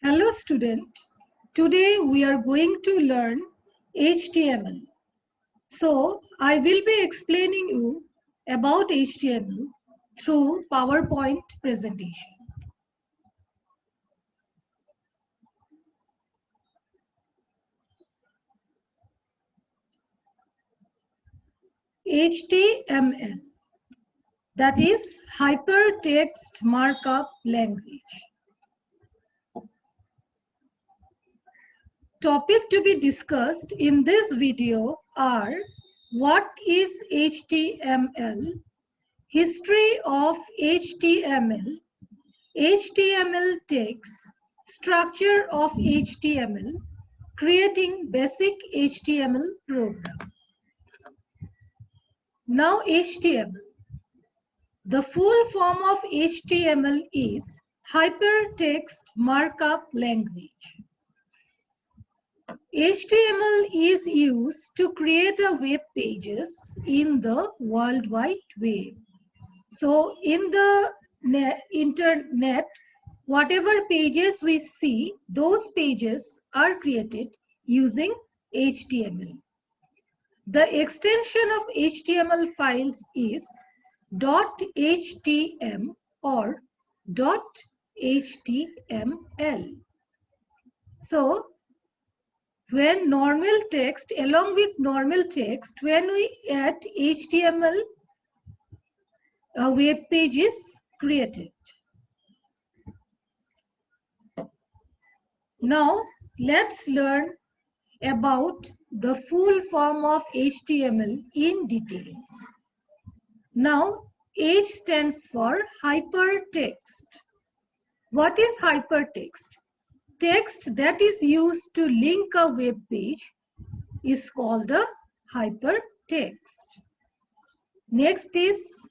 Hello student, today we are going to learn HTML. So I will be explaining you about HTML through PowerPoint presentation. HTML, that is Hypertext Markup Language. Topic to be discussed in this video are: what is HTML, history of HTML, HTML text, structure of HTML, creating basic HTML program. Now HTML. The full form of HTML is Hypertext Markup Language. HTML is used to create a web pages in the World Wide Web. So in the internet, whatever pages we see, those pages are created using HTML. The extension of HTML files is .htm or .html. So when normal text, along with normal text, when we add HTML, a web page is created. Now let's learn about the full form of HTML in details. Now H stands for hypertext. What is hypertext? Text that is used to link a web page is called a hypertext. Next is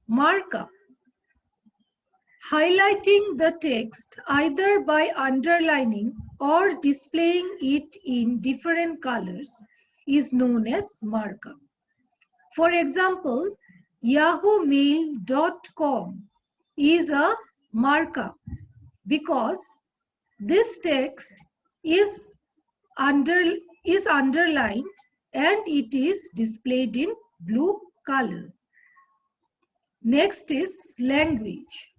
markup. Highlighting the text either by underlining or displaying it in different colors is known as markup. For example, yahoomail.com is a markup because this text is underlined and it is displayed in blue color. Next is language.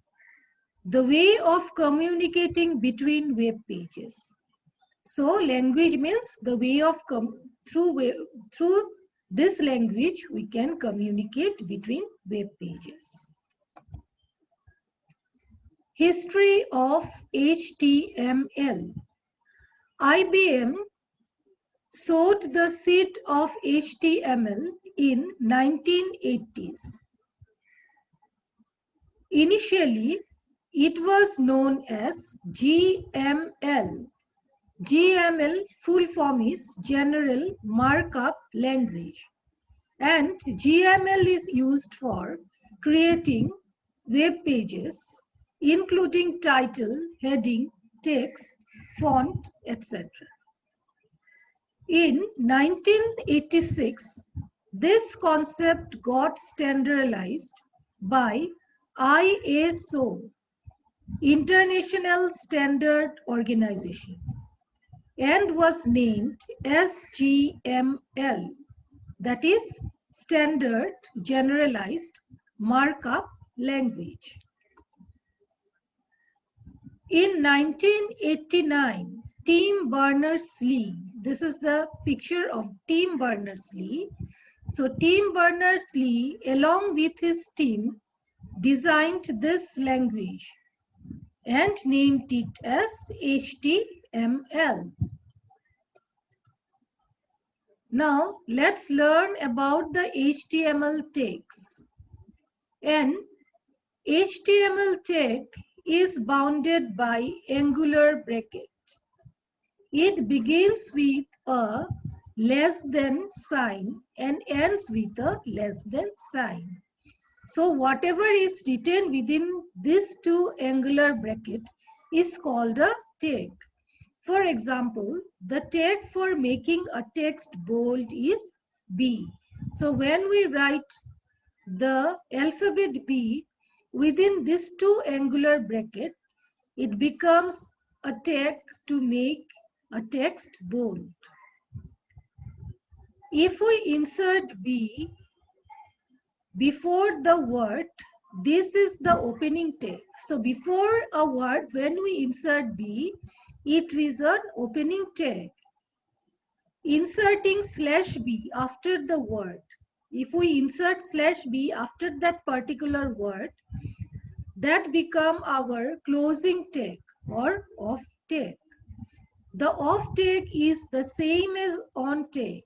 The way of communicating between web pages. So language means the way of through this language we can communicate between web pages. History of HTML. IBM sowed the seed of HTML in 1980s. Initially, it was known as GML. GML full form is General Markup Language, and GML is used for creating web pages including title, heading, text, font, etc. In 1986, this concept got standardized by ISO, International Standard Organization, and was named SGML, that is Standard Generalized Markup Language. In 1989, Tim Berners-Lee, this is the picture of Tim Berners-Lee. So Tim Berners-Lee, along with his team, designed this language and named it as HTML. Now let's learn about the HTML tags. An HTML tag is bounded by angular bracket. It begins with a less than sign and ends with a less than sign. So whatever is written within these two angular bracket is called a tag. For example, the tag for making a text bold is B. So when we write the alphabet B within this two angular bracket, it becomes a tag to make a text bold. If we insert B before the word, this is the opening tag. So before a word, when we insert B, it is an opening tag. Inserting /B after the word. If we insert /B after that particular word, that become our closing tag or off tag. The off tag is the same as on tag.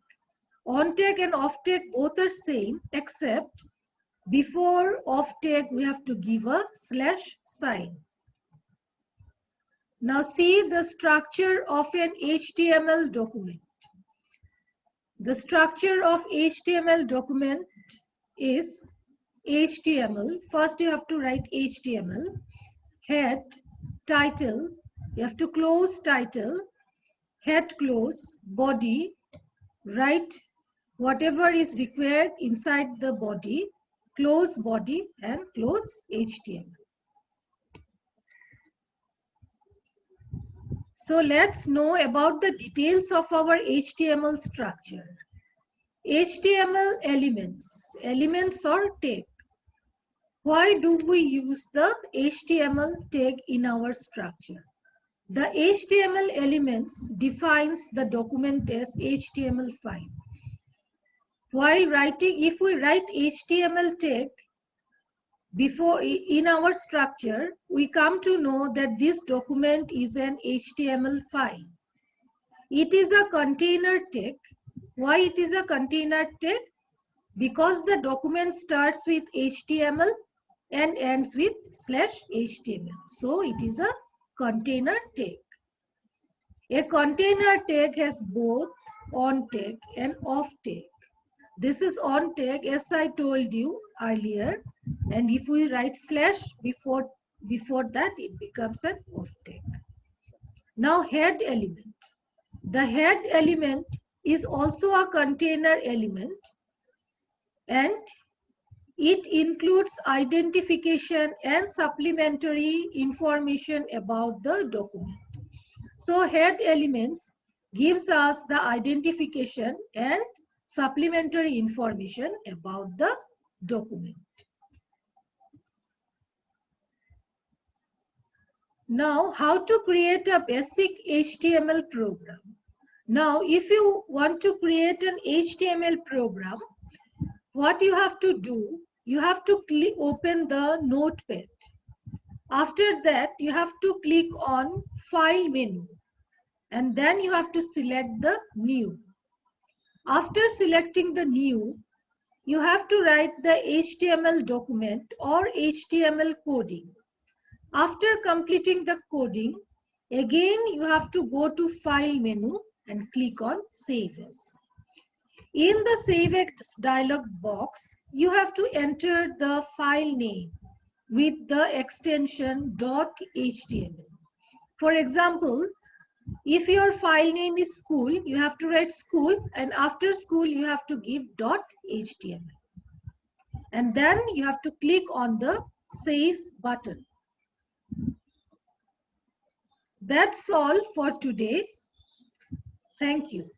On tag and off tag both are same, except before off tag we have to give a / sign. Now see the structure of an HTML document. The structure of HTML document is HTML. First you have to write HTML. Head, title, you have to close title, head close, body, write whatever is required inside the body, close body and close HTML. So let's know about the details of our HTML structure. HTML elements or tag. Why do we use the HTML tag in our structure? The HTML elements defines the document as HTML file. While writing, if we write HTML tag before in our structure, we come to know that this document is an HTML file. It is a container tag. Why it is a container tag? Because the document starts with HTML and ends with /HTML. So it is a container tag. A container tag has both on tag and off tag. This is on tag as I told you earlier, and if we write / before that, it becomes an off tag. Now head element. The head element is also a container element, and it includes identification and supplementary information about the document. So head elements gives us the identification and supplementary information about the document. Now, how to create a basic HTML program? Now, if you want to create an HTML program, what you have to do, you have to open the notepad. After that, you have to click on File menu, and then you have to select the New. After selecting the New, you have to write the HTML document or HTML coding. After completing the coding, again you have to go to File menu and click on Save As. In the Save As dialog box, you have to enter the file name with the extension .html. For example, if your file name is school, you have to write school, and after school you have to give .html. And then you have to click on the Save button. That's all for today. Thank you.